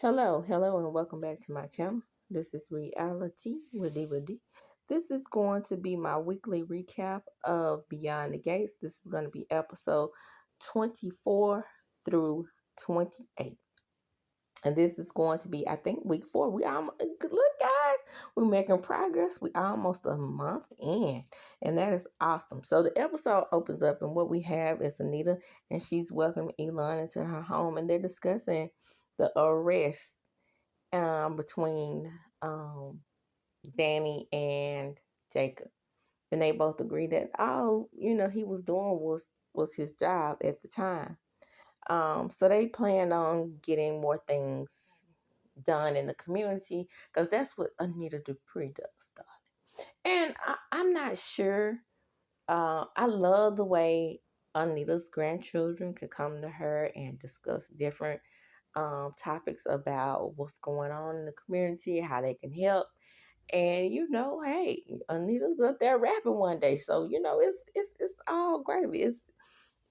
Hello, and welcome back to my channel. This is Reality with D. This is going to be my weekly recap of Beyond the Gates. This is going to be episode 24 through 28. And this is going to be, I think, week 4. Look, guys, we're making progress. We almost a month in, and that is awesome. So the episode opens up, and what we have is Anita, and she's welcoming Elon into her home, and they're discussing the arrest between DANI and Jacob, and they both agree that all he was doing was his job at the time. So they planned on getting more things done in the community because that's what Anita Dupree does, and I'm not sure. I love the way Anita's grandchildren could come to her and discuss different topics about what's going on in the community, how they can help. And hey, Anita's up there rapping one day, so it's all gravy.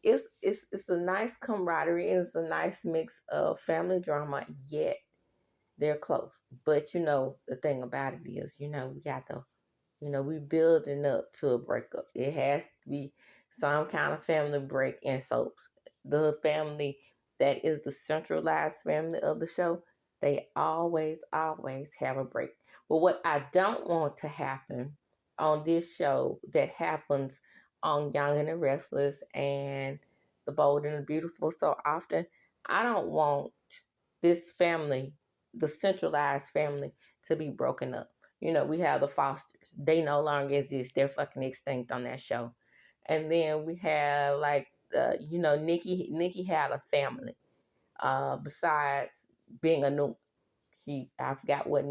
It's a nice camaraderie, and it's a nice mix of family drama, yet they're close. But the thing about it is, we got to, we building up to a breakup. It has to be some kind of family break, and so the family that is the centralized family of the show, they always have a break. But what I don't want to happen on this show that happens on Young and the Restless and The Bold and the Beautiful so often, I don't want this family, the centralized family, to be broken up. We have the Fosters. They no longer exist. They're fucking extinct on that show. And then we have Nikki had a family. Besides being a new, I forgot what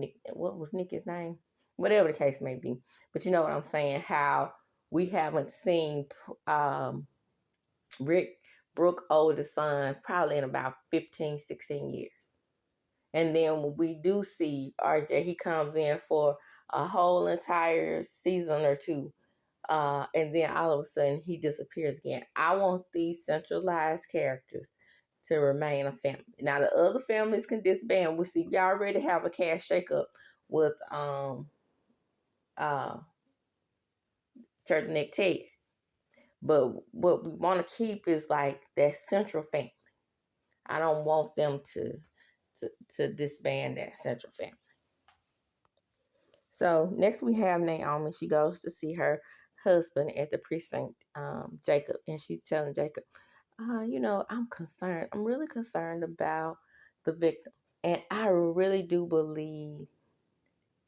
was Nikki's name, whatever the case may be. But you know what I'm saying? How we haven't seen Rick Brooke oldest son probably in about 15, 16 years. And then when we do see RJ, he comes in for a whole entire season or two. And then all of a sudden he disappears again. I want these centralized characters to remain a family. Now the other families can disband. We see we already have a cash shakeup with Turtleneck Ted. But what we want to keep is like that central family. I don't want them to disband that central family. So next we have Naomi. She goes to see her husband at the precinct, Jacob, and she's telling Jacob, I'm concerned. I'm really concerned about the victims. And I really do believe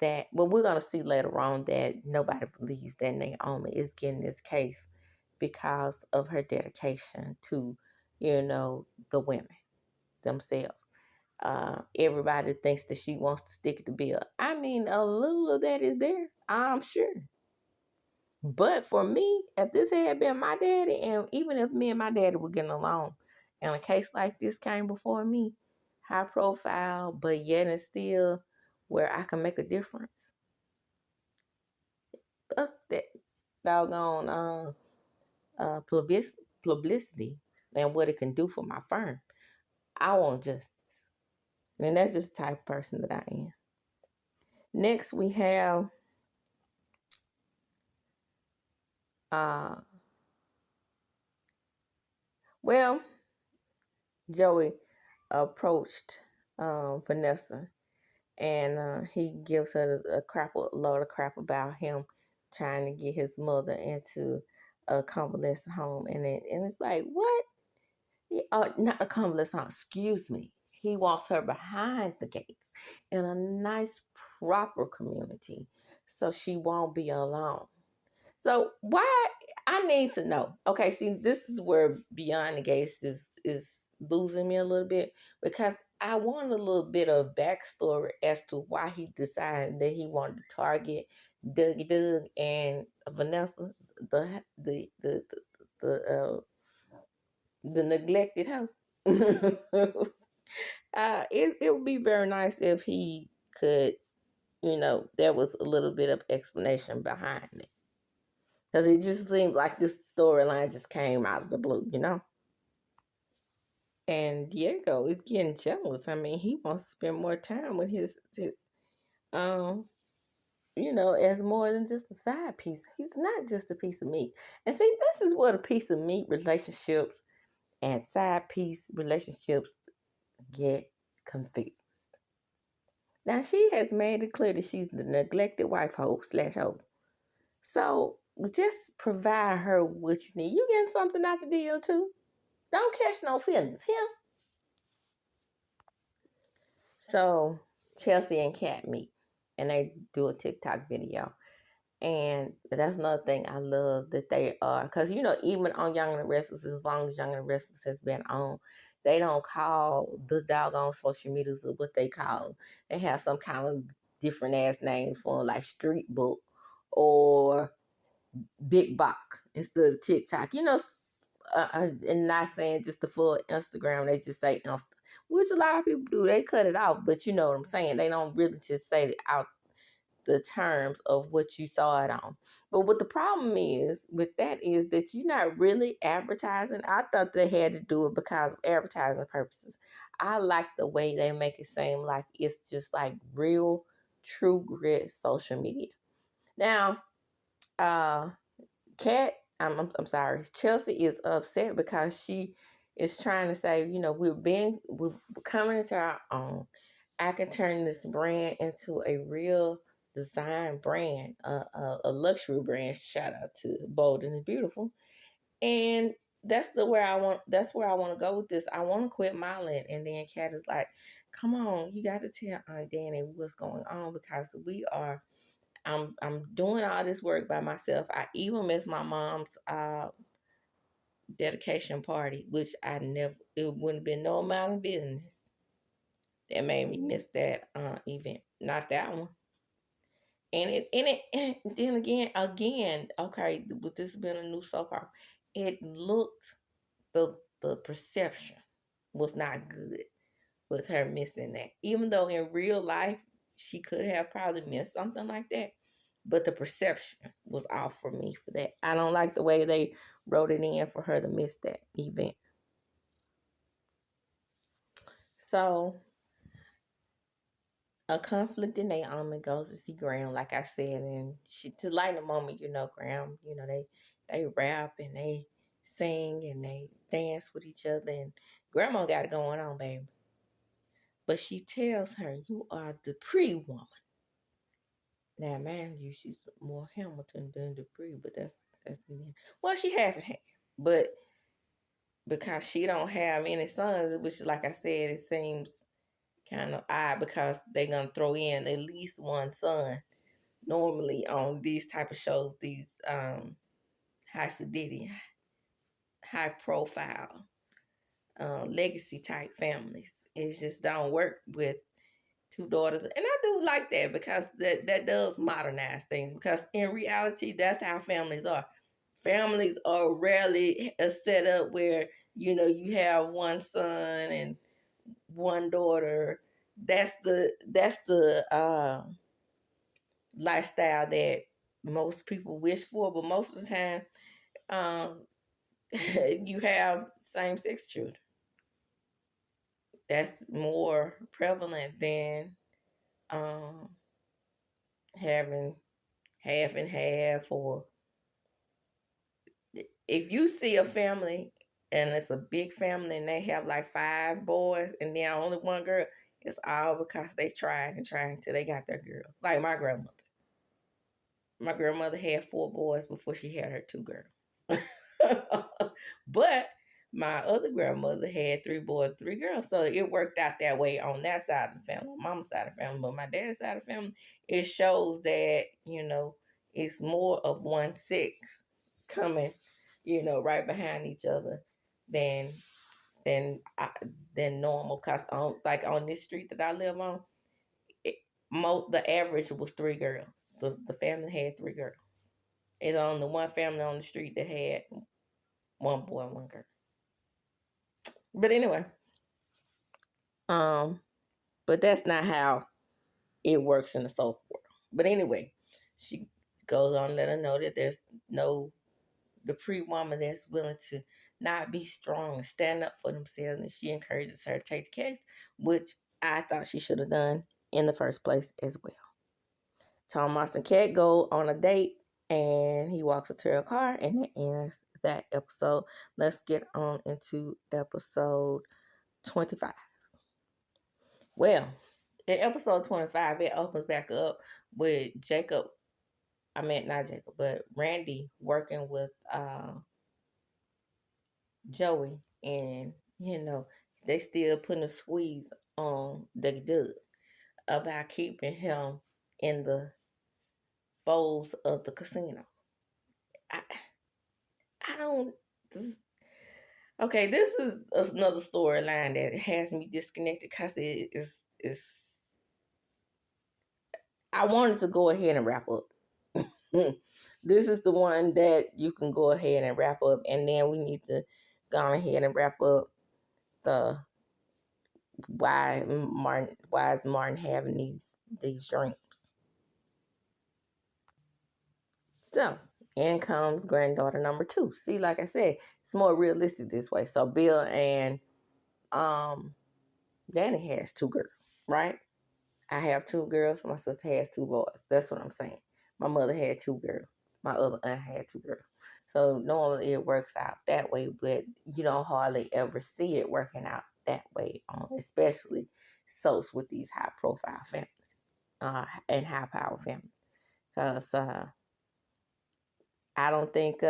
that, well, we're going to see later on that nobody believes that Naomi is getting this case because of her dedication to, the women themselves. Everybody thinks that she wants to stick the bill. I mean, a little of that is there, I'm sure. But for me, if this had been my daddy, and even if me and my daddy were getting along, and a case like this came before me, high profile, but yet and still where I can make a difference. Fuck that doggone publicity and what it can do for my firm. I want justice. And that's just the type of person that I am. Next, we have Joey approached Vanessa, and he gives her a load of crap about him trying to get his mother into a convalescent home, and it's like, what? Not a convalescent home, excuse me. He wants her behind the gates in a nice, proper community, so she won't be alone. So why? I need to know. Okay, see, this is where Beyond the Gates is losing me a little bit, because I want a little bit of backstory as to why he decided that he wanted to target Doug and Vanessa, the neglected house. It would be very nice if he could, there was a little bit of explanation behind it. Because it just seemed like this storyline just came out of the blue, And Diego is getting jealous. I mean, he wants to spend more time with his um as more than just a side piece. He's not just a piece of meat. And see, this is what a piece of meat relationships and side piece relationships get confused. Now she has made it clear that she's the neglected wife hoe/hoe. So just provide her what you need. You getting something out the deal too? Don't catch no feelings here. So Chelsea and Kat meet, and they do a TikTok video. And that's another thing I love that they are, because even on Young and the Restless, as long as Young and the Restless has been on, they don't call the doggone social medias what they call them. They have some kind of different ass names for them, like Street Book or Big Bok instead of TikTok. And not saying just the full Instagram, they just say Insta, which a lot of people do. They cut it out, but you know what I'm saying. They don't really just say it out the terms of what you saw it on. But what the problem is with that is that you're not really advertising. I thought they had to do it because of advertising purposes. I like the way they make it seem like it's just like real, true grit social media. Now, Kat, I'm sorry, Chelsea is upset because she is trying to say, we're coming into our own. I can turn this brand into a real design brand, a luxury brand. Shout out to Bold and Beautiful, and That's where I want to go with this. I want to quit modeling, and then Kat is like, "Come on, you got to tell Aunt Danny what's going on because we are." I'm doing all this work by myself. I even missed my mom's dedication party, which it wouldn't have been no amount of business that made me miss that event. Not that one. And then again, okay, with this being a new soap opera, it looked the perception was not good with her missing that. Even though in real life she could have probably missed something like that. But the perception was off for me for that. I don't like the way they wrote it in for her to miss that event. So a conflict in NAOMI goes to see Graham, like I said, and she to lighten the moment, Graham, they rap and they sing and they dance with each other, and Grandma got it going on, baby. But she tells her, "You are the pre-woman." Now, mind you, she's more Hamilton than Dupree, but that's well, she half and half. But because she don't have any sons, which, like I said, it seems kind of odd because they're gonna throw in at least one son normally on these type of shows, these high sedity, high profile, legacy type families. It just don't work with two daughters, and I do like that because that does modernize things. Because in reality, that's how families are. Families are rarely set up where you have one son and one daughter. That's the lifestyle that most people wish for, but most of the time, um, you have same-sex children. That's more prevalent than um, having half and half, or if you see a family and it's a big family and they have like 5 boys and then only one girl, it's all because they tried and tried until they got their girls. Like my grandmother. My grandmother had 4 boys before she had her 2 girls. But my other grandmother had 3 boys, 3 girls. So it worked out that way on that side of the family, mama's side of the family. But my dad's side of the family, it shows that, it's more of 1/6 coming, right behind each other than than than normal. Cause on this street that I live on, the average was 3 girls. The family had 3 girls. It's on the one family on the street that had 1 boy, 1 girl. But anyway, but that's not how it works in the soap world. But anyway, she goes on to let her know that there's no the pre woman that's willing to not be strong and stand up for themselves. And she encourages her to take the case, which I thought she should have done in the first place as well. Thomas and Kat go on a date, and he walks her to her car, and it ends that episode. Let's get on into episode 25. Well, in episode 25, it opens back up with not Jacob, but Randy working with Joey, and they still putting a squeeze on the dude about keeping him in the folds of the casino. I don't. Okay, this is another storyline that has me disconnected because it's. I wanted to go ahead and wrap up. This is the one that you can go ahead and wrap up, and then we need to go ahead and wrap up the why is Martin having these dreams. So in comes granddaughter number 2. See, like I said, it's more realistic this way. So Bill and Danny has 2 girls, right? I have 2 girls. My sister has 2 boys. That's what I'm saying. My mother had 2 girls. My other aunt had 2 girls. So normally it works out that way, but you don't hardly ever see it working out that way, especially so with these high profile families and high power families. Because I don't think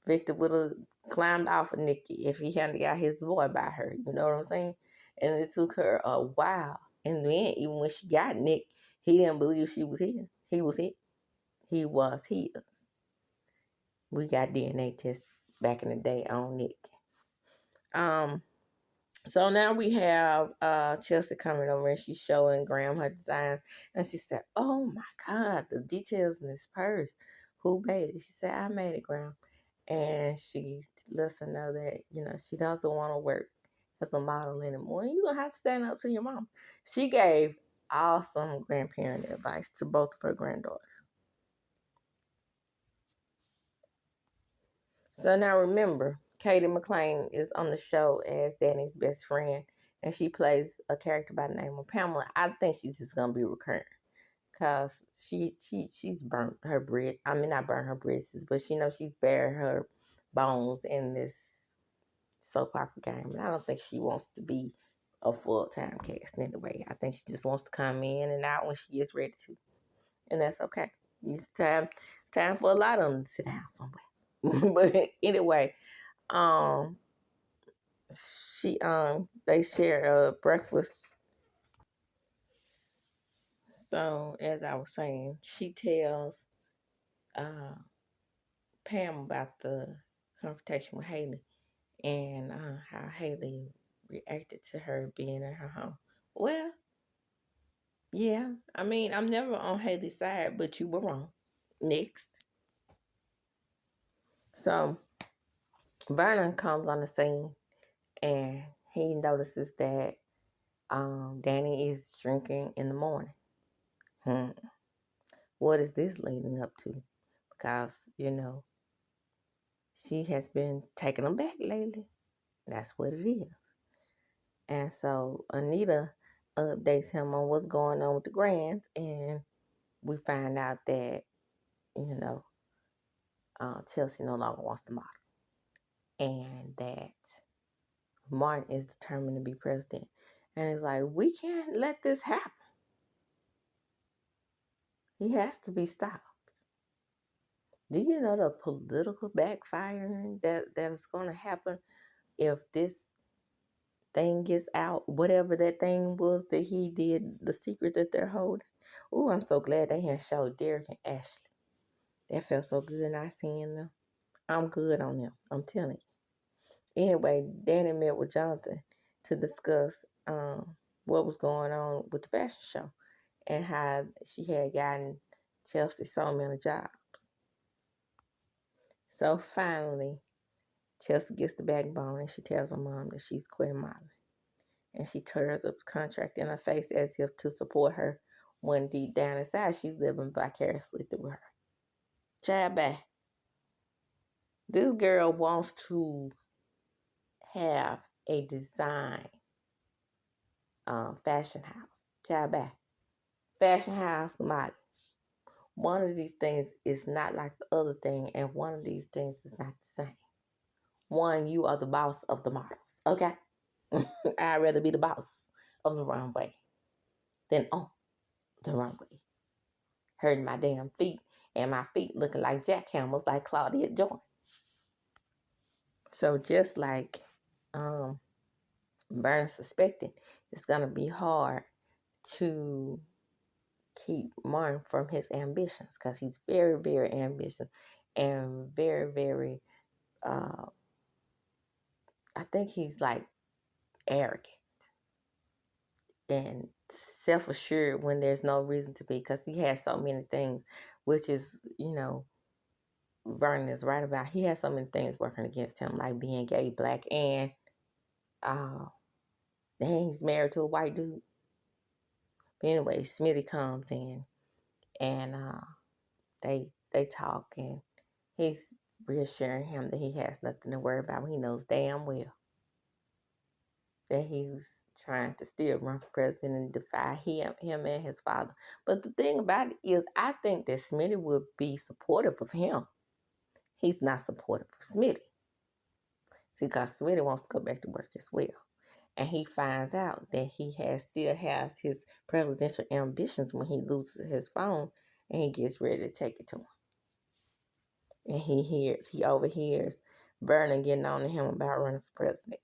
Victor would have climbed off of Nikki if he hadn't got his boy by her. You know what I'm saying? And it took her a while. In the end, even when she got Nick, he didn't believe she was his. He was it. He was his. We got DNA tests back in the day on Nick. So now we have Chelsea coming over, and she's showing Graham her design, and she said, "Oh my God, the details in this purse. Who made it?" She said, "I made it, Graham." And she lets her know that, she doesn't want to work as a model anymore. And you're going to have to stand up to your mom. She gave awesome grandparent advice to both of her granddaughters. So now remember, Katie McClain is on the show as Danny's best friend. And she plays a character by the name of Pamela. I think she's just going to be recurrent. Because she's burnt her bridge. I mean, not burnt her bridges, but she's buried her bones in this soap opera game. And I don't think she wants to be a full-time cast anyway. I think she just wants to come in and out when she gets ready to. And that's okay. It's time for a lot of them to sit down somewhere. But anyway, they share a breakfast. So as I was saying, she tells Pam about the confrontation with Haley and how Haley reacted to her being in her home. Well, yeah, I mean, I'm never on Haley's side, but you were wrong. Next. So Vernon comes on the scene, and he notices that Danny is drinking in the morning. What is this leading up to? Because, she has been taking him back lately. That's what it is. And so Anita updates him on what's going on with the Grands, and we find out that, Chelsea no longer wants to model, and that Martin is determined to be president. And it's like, we can't let this happen. He has to be stopped. Do you know the political backfiring that is going to happen if this thing gets out, whatever that thing was that he did, the secret that they're holding? Oh, I'm so glad they had showed Derek and Ashley. That felt so good not seeing them. I'm good on them. I'm telling you. Anyway, Danny met with Jonathan to discuss what was going on with the fashion show and how she had gotten Chelsea so many jobs. So finally, Chelsea gets the backbone and she tells her mom that she's quitting modeling. And she tears up the contract in her face as if to support her, when deep down inside she's living vicariously through her. Child, bye. This girl wants to have a design fashion house. Child back. Fashion house model. One of these things is not like the other thing, and one of these things is not the same. One, you are the boss of the models, okay? I'd rather be the boss of the runway than on the runway. Hurting my damn feet, and my feet looking like jackhammers like Claudia Jordan. So just like Burner suspected, it's going to be hard to keep Martin from his ambitions, because he's very, very ambitious and very, very, I think he's like arrogant and self-assured when there's no reason to be, because he has so many things, which is, Vernon is right about. He has so many things working against him, like being gay, black, and then he's married to a white dude. But anyway, Smitty comes in, and they talk, and he's reassuring him that he has nothing to worry about. He knows damn well that he's trying to still run for president and defy him and his father. But the thing about it is, I think that Smitty would be supportive of him. He's not supportive of Smitty. See, because Smitty wants to go back to work as well. And he finds out that he still has his presidential ambitions when he loses his phone, and he gets ready to take it to him. And he overhears Vernon getting on to him about running for president.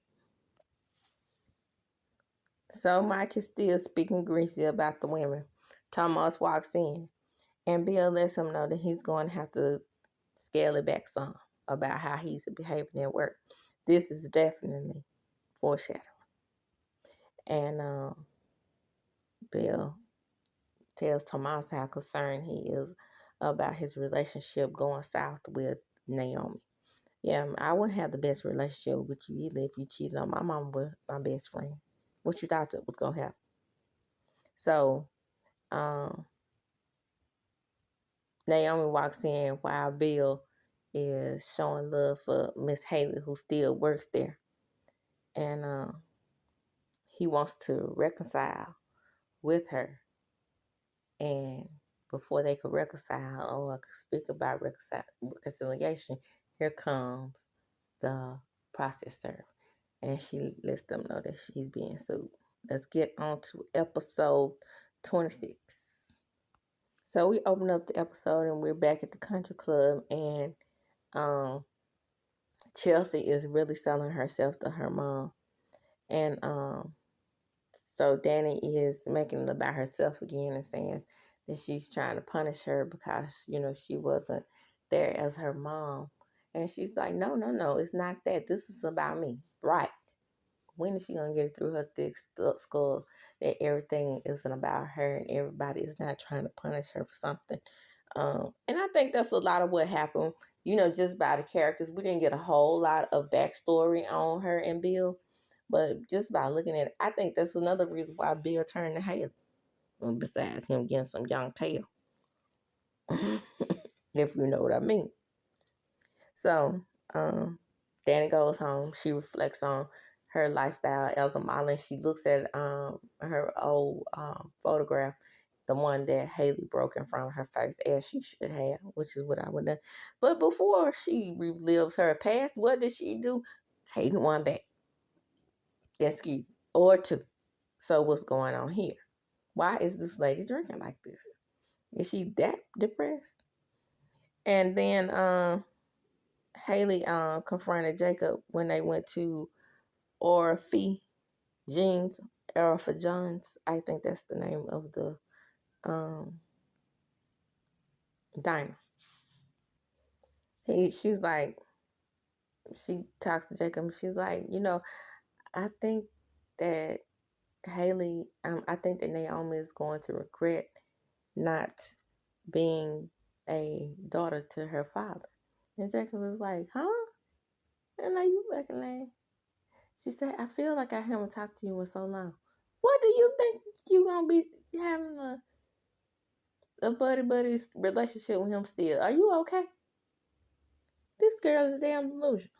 So Mike is still speaking greasy about the women. Thomas walks in, and Bill lets him know that he's going to have to scale it back some about how he's behaving at work. This is definitely foreshadowing. And Bill tells Tomas how concerned he is about his relationship going south with Naomi. Yeah, I wouldn't have the best relationship with you either if you cheated on my mom with my best friend. What you thought that was going to happen? So, Naomi walks in while Bill is showing love for Miss Haley, who still works there. And he wants to reconcile with her. And before they could reconcile or could speak about reconciliation, here comes the process server. And she lets them know that she's being sued. Let's get on to episode 26. So we open up the episode and we're back at the country club, and Chelsea is really selling herself to her mom. And so DANI is making it about herself again and saying that she's trying to punish her because, she wasn't there as her mom. And she's like, no, it's not that. This is about me. Right. When is she going to get it through her thick skull that everything isn't about her and everybody is not trying to punish her for something? And I think that's a lot of what happened, just by the characters. We didn't get a whole lot of backstory on her and Bill. But just by looking at it, I think that's another reason why Bill turned to Haley. Besides him getting some young tail. If you know what I mean. So, DANI goes home. She reflects on her lifestyle as a model, and she looks at her old photograph, the one that Haley broke in front of her face, as she should have, which is what I would have done. But before she relives her past, what did she do? Take one back. Excuse, or two. So what's going on here? Why is this lady drinking like this? Is she that depressed? And then Haley confronted Jacob when they went to Orphe Jeans, Orphe Johns. I think that's the name of the diner. She's like, she talks to Jacob. And she's like, I think that Haley, I think that Naomi is going to regret not being a daughter to her father. And Jacob was like, huh? And like, you fucking lying. She said, I feel like I haven't talked to you in so long. What do you think you gonna be having a buddy relationship with him still? Are you okay? This girl is damn delusional.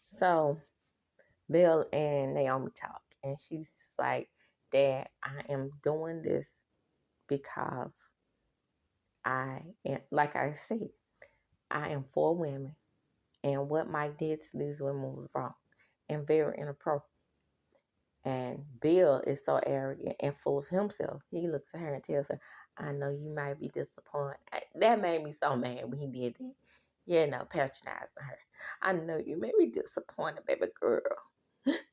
So Bill and Naomi talk, and she's just like, Dad, I am doing this because I am, like I said, I am for women, and what Mike did to these women was wrong and very inappropriate. And Bill is so arrogant and full of himself. He looks at her and tells her, I know you might be disappointed. That made me so mad when he did that. Yeah, no, patronizing her. I know you may be disappointed, baby girl.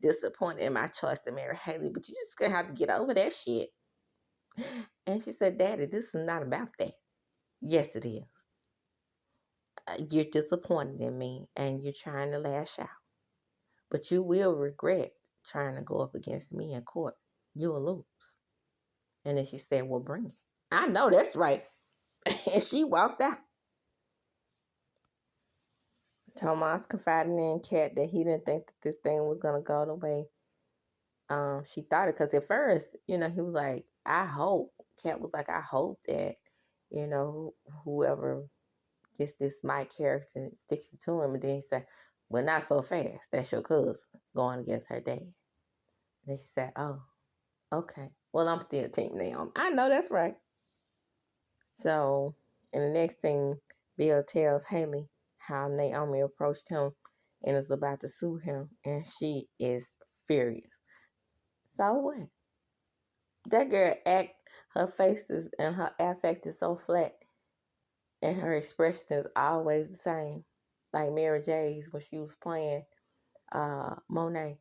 Disappointed in my choice to marry Haley, but you just gonna have to get over that shit. And she said, Daddy, this is not about that. Yes, it is. You're disappointed in me and you're trying to lash out. But you will regret trying to go up against me in court. You'll lose. And then she said, well, bring it. I know that's right. And she walked out. Tomas confided in Kat that he didn't think that this thing was going to go the way she thought it. Because at first, he was like, I hope. Kat was like, I hope that, whoever gets this Mike character sticks it to him. And then he said, well, not so fast. That's your cousin going against her dad. And then she said, oh, okay. Well, I'm still Team Naomi. I know that's right. So, and the next thing, Bill tells Haley how Naomi approached him and is about to sue him, and she is furious. So what? That girl her faces and her affect is so flat, and her expression is always the same. Like Mary J's when she was playing Monet.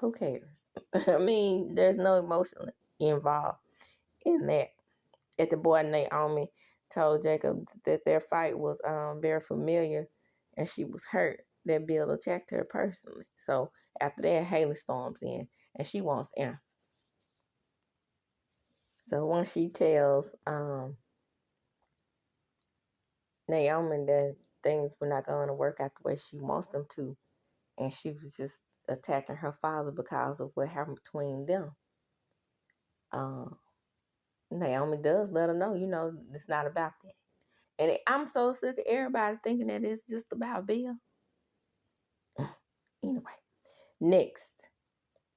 Who cares? I mean, there's no emotion involved in that. At the boy, Naomi told Jacob that their fight was very familiar and she was hurt that Bill attacked her personally. So after that, Haley storms in and she wants answers. So once she tells Naomi that things were not going to work out the way she wants them to, and she was just attacking her father because of what happened between them, Naomi does let her know, it's not about that. And I'm so sick of everybody thinking that it's just about Bill. Anyway, next,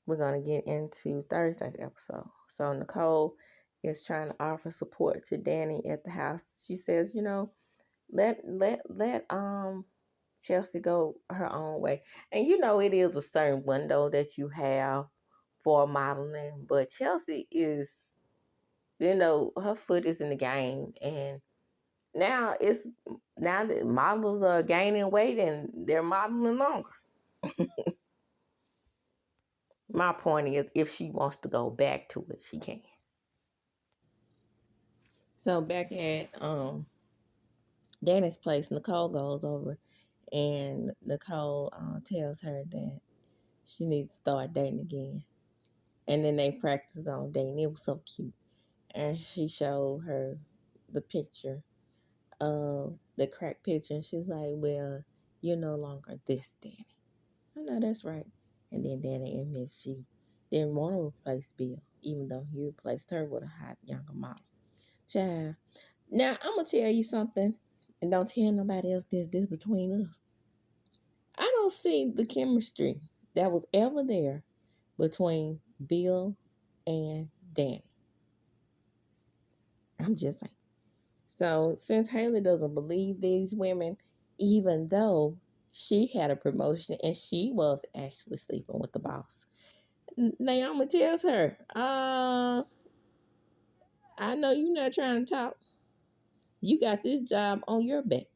we're going to get into Thursday's episode. So Nicole is trying to offer support to DANI at the house. She says, let Chelsea go her own way. And it is a certain window that you have for modeling, but Chelsea is, her foot is in the game, and now that models are gaining weight and they're modeling longer. My point is, if she wants to go back to it, she can. So back at Danny's place, Nicole goes over, and Nicole tells her that she needs to start dating again. And then they practice on dating. It was so cute. And she showed her the picture of the crack picture, and she's like, well, you're no longer this Danny. I know that's right. And then Danny admits she didn't want to replace Bill, even though he replaced her with a hot younger model. Child. Now, I'm going to tell you something, and don't tell nobody else this between us. I don't see the chemistry that was ever there between Bill and Danny. I'm just saying. So, since Haley doesn't believe these women, even though she had a promotion and she was actually sleeping with the boss, Naomi tells her, I know you're not trying to talk. You got this job on your back.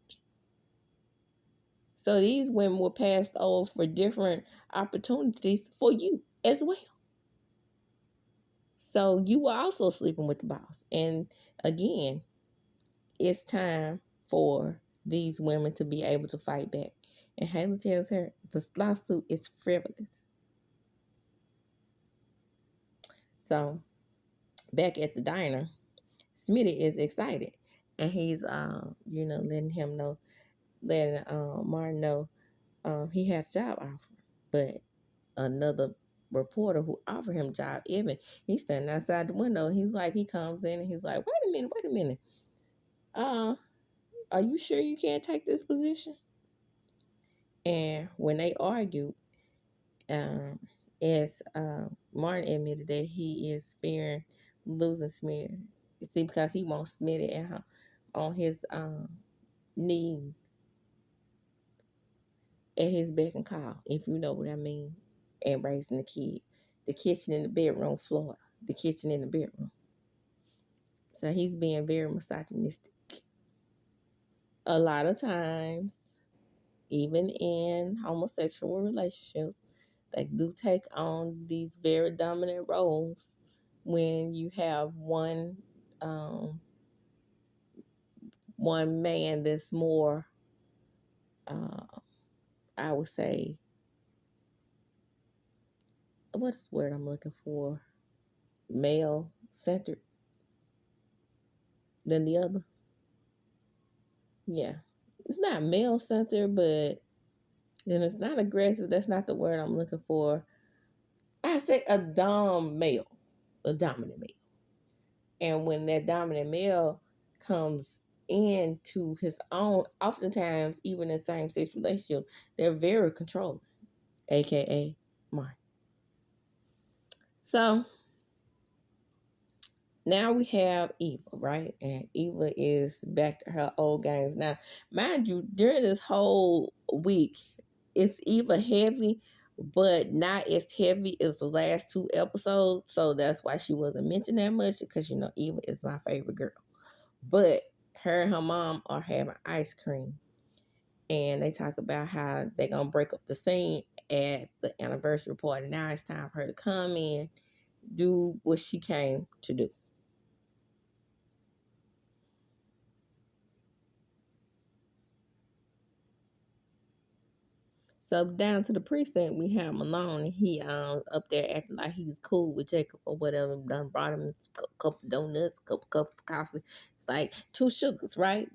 So these women were passed over for different opportunities for you as well. So you were also sleeping with the boss. And again, it's time for these women to be able to fight back. And Haley tells her the lawsuit is frivolous. So back at the diner, Smitty is excited. And he's, letting Martin know he had a job offer. But another reporter who offered him a job, Evan, he's standing outside the window. He comes in and he's like, wait a minute. are you sure you can't take this position? And when they argued, um, as Martin admitted that he is fearing losing Smith. See, because he wants Smith on his knees at his beck and call, if you know what I mean, and raising the kid. The kitchen in the bedroom floor. The kitchen in the bedroom. So he's being very misogynistic. A lot of times, even in homosexual relationships, they do take on these very dominant roles when you have um, one man that's more, uh, I would say, what is the word I'm looking for? Male centered than the other. Yeah. It's not male centered, but then it's not aggressive. That's not the word I'm looking for. I say a male, a dominant male. And when that dominant male comes into his own, oftentimes, even in same sex relationship, they're very controlling, aka Mark. So now we have Eva, right? And Eva is back to her old games. Now, mind you, during this whole week, it's Eva heavy, but not as heavy as the last two episodes. So that's why she wasn't mentioned that much, because, Eva is my favorite girl. But her and her mom are having ice cream. And they talk about how they're going to break up the scene at the anniversary party. Now it's time for her to come in, do what she came to do. So down to the precinct, we have Malone. He up there acting like he's cool with Jacob or whatever. Done brought him a couple donuts, couple cups of coffee, like two sugars, right?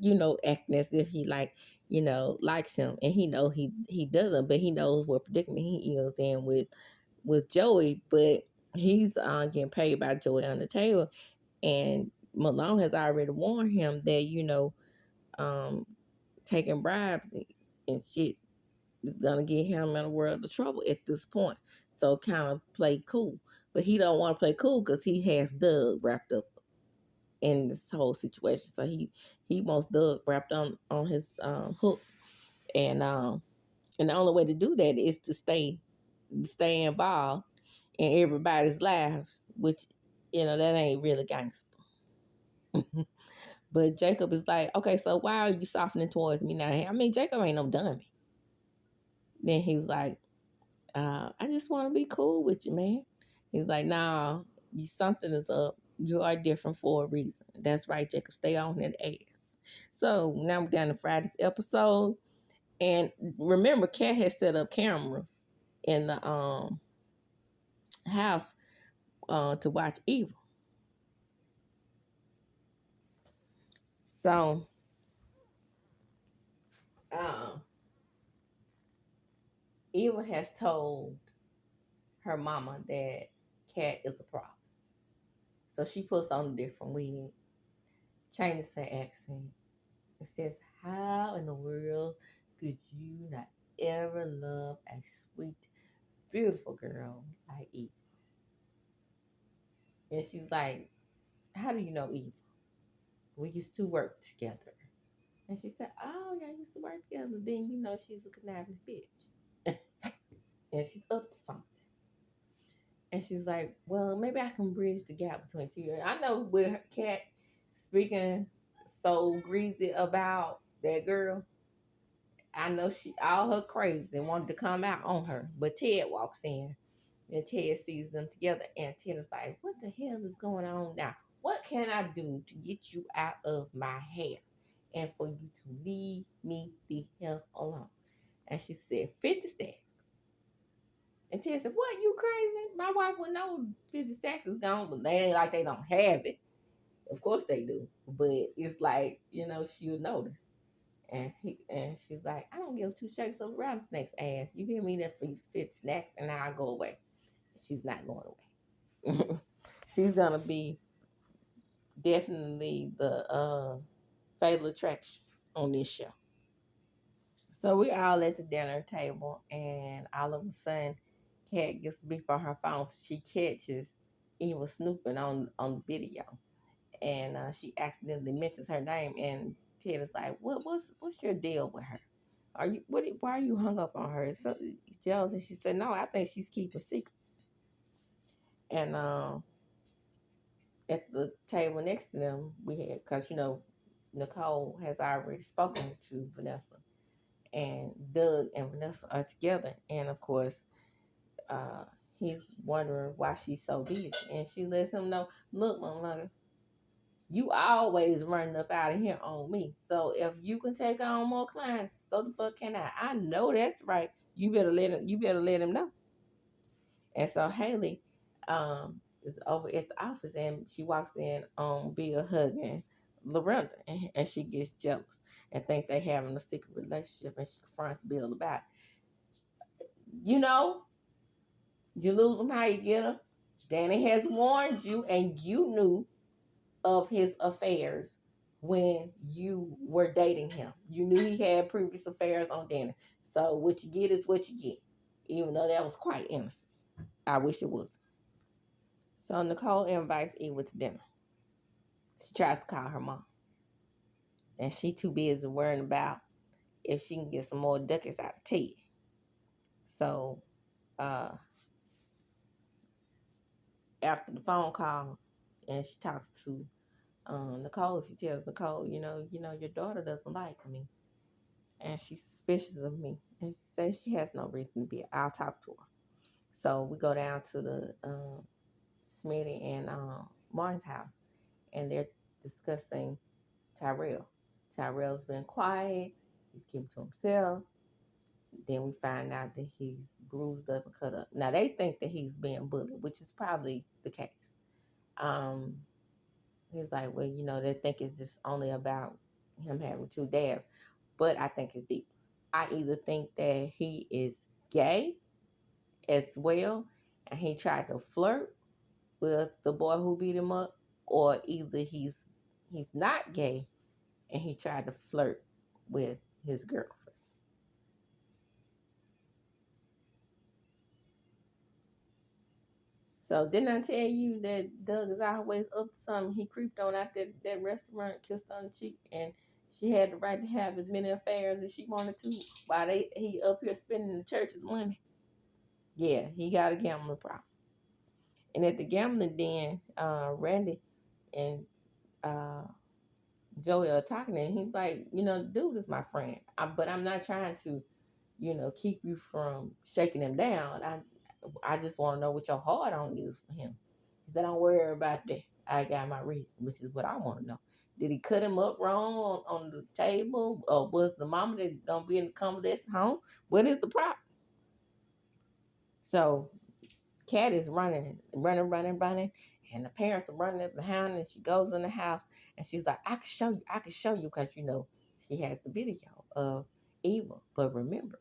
Acting as if he likes him, and he doesn't, but he knows what predicament he is in with Joey. But he's getting paid by Joey on the table, and Malone has already warned him that taking bribes and shit is gonna get him in a world of trouble at this point. So kind of play cool, but he don't want to play cool because he has Doug wrapped up in this whole situation. So he wants Doug wrapped on his hook, and the only way to do that is to stay involved in everybody's lives, which that ain't really gangster. But Jacob is like, okay, so why are you softening towards me now? I mean, Jacob ain't no dummy. Then he was like, I just want to be cool with you, man. He's like, nah, something is up. You are different for a reason. That's right, Jacob. Stay on that ass. So now we're down to Friday's episode. And remember, Kat has set up cameras in the house to watch Eva. So uh, Eva has told her mama that Kat is a problem. So she puts on a different wig, changes her accent, and says, how in the world could you not ever love a sweet, beautiful girl like Eva? And she's like, how do you know Eva? We used to work together. And she said, oh, yeah, I used to work together. Then she's a conniving bitch. And she's up to something. And she's like, well, maybe I can bridge the gap between two. I know with Kat speaking so greasy about that girl, I know she all her crazy wanted to come out on her. But Ted walks in and Ted sees them together, and Ted is like, what the hell is going on now? What can I do to get you out of my hair and for you to leave me the hell alone? And she said, 50 stacks. And Ted said, what, you crazy? My wife would know 50 stacks is gone, but they ain't like they don't have it. Of course they do. But it's like, she'll notice. And she's like, I don't give two shakes of a rattlesnake's ass. You give me that for 50 snacks and I'll go away. She's not going away. She's gonna be definitely the fatal attraction on this show. So we all at the dinner table, and all of a sudden, Kat gets a beep on her phone. So she catches Eva snooping on the video, and she accidentally mentions her name. And Ted is like, "What's your deal with her? Why are you hung up on her?" So jealous, and she said, "No, I think she's keeping secrets." And at the table next to them, we had, because Nicole has already spoken to Vanessa, and Doug and Vanessa are together, and of course, he's wondering why she's so busy, and she lets him know, "Look, motherfucker, you always running up out of here on me. So if you can take on more clients, so the fuck can I? I know that's right. You better let him. You better let him know." And so Haley, is over at the office, and she walks in on Bill hugging Lorinda, and she gets jealous and think they having a secret relationship, and she confronts Bill about it. You lose them how you get them. Danny has warned you, and you knew of his affairs when you were dating him. You knew he had previous affairs on Danny. So what you get is what you get, even though that was quite innocent. I wish it was. So Nicole invites Eva to dinner. She tries to call her mom, and she too busy worrying about if she can get some more ducats out of Ted. So after the phone call, and she talks to Nicole, she tells Nicole, your daughter doesn't like me, and she's suspicious of me, and she says she has no reason to be. I'll talk to her. So we go down to the Smitty and Martin's house, and they're discussing Tyrell. Tyrell's been quiet. He's keeping to himself. Then we find out that he's bruised up and cut up. Now they think that he's being bullied, which is probably the case. He's like, well, they think it's just only about him having two dads, but I think it's deep. I either think that he is gay as well, and he tried to flirt with the boy who beat him up, or either he's not gay and he tried to flirt with his girlfriend. So didn't I tell you that Doug is always up to something? He creeped on out that restaurant, kissed on the cheek, and she had the right to have as many affairs as she wanted to while he up here spending the church's money. Yeah, he got a gambling problem. And at the gambling den, Randy and Joey are talking, and he's like, dude is my friend, but I'm not trying to, keep you from shaking him down. I just want to know what your heart on is for him. He said, don't worry about that. I got my reason, which is what I want to know. Did he cut him up wrong on the table? Or was the mama that going to be in the convalescent home? What is the problem? So Kat is running, and the parents are running up behind her, and she goes in the house, and she's like, I can show you, because, she has the video of Eva. But remember,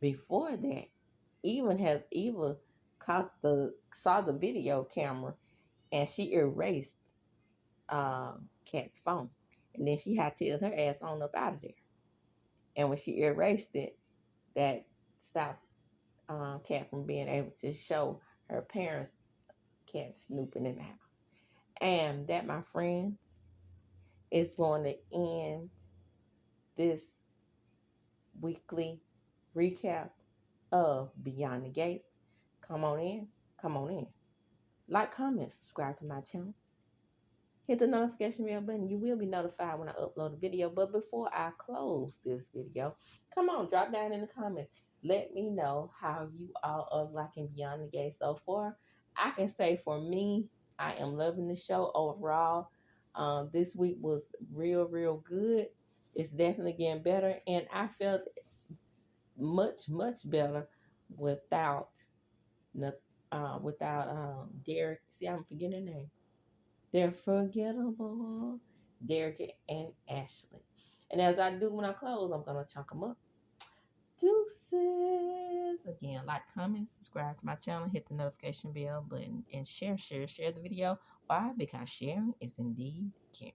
before that, Eva saw the video camera, and she erased Kat's phone, and then she hightailed her ass on up out of there. And when she erased it, that stopped Kat from being able to show her parents Kat snooping in the house. And that, my friends, is going to end this weekly recap of Beyond the Gates. Come on in. Like, comment, subscribe to my channel. Hit the notification bell button. You will be notified when I upload a video. But before I close this video, come on, drop down in the comments. Let me know how you all are liking Beyond the Gates so far. I can say for me, I am loving the show overall. This week was real, real good. It's definitely getting better. And I felt much, much better without Derek. See, I'm forgetting their name. They're forgettable. Derek and Ashley. And as I do when I close, I'm going to chunk them up. Deuces. Again, like, comment, subscribe to my channel, hit the notification bell button, and share the video. Why? Because sharing is indeed caring.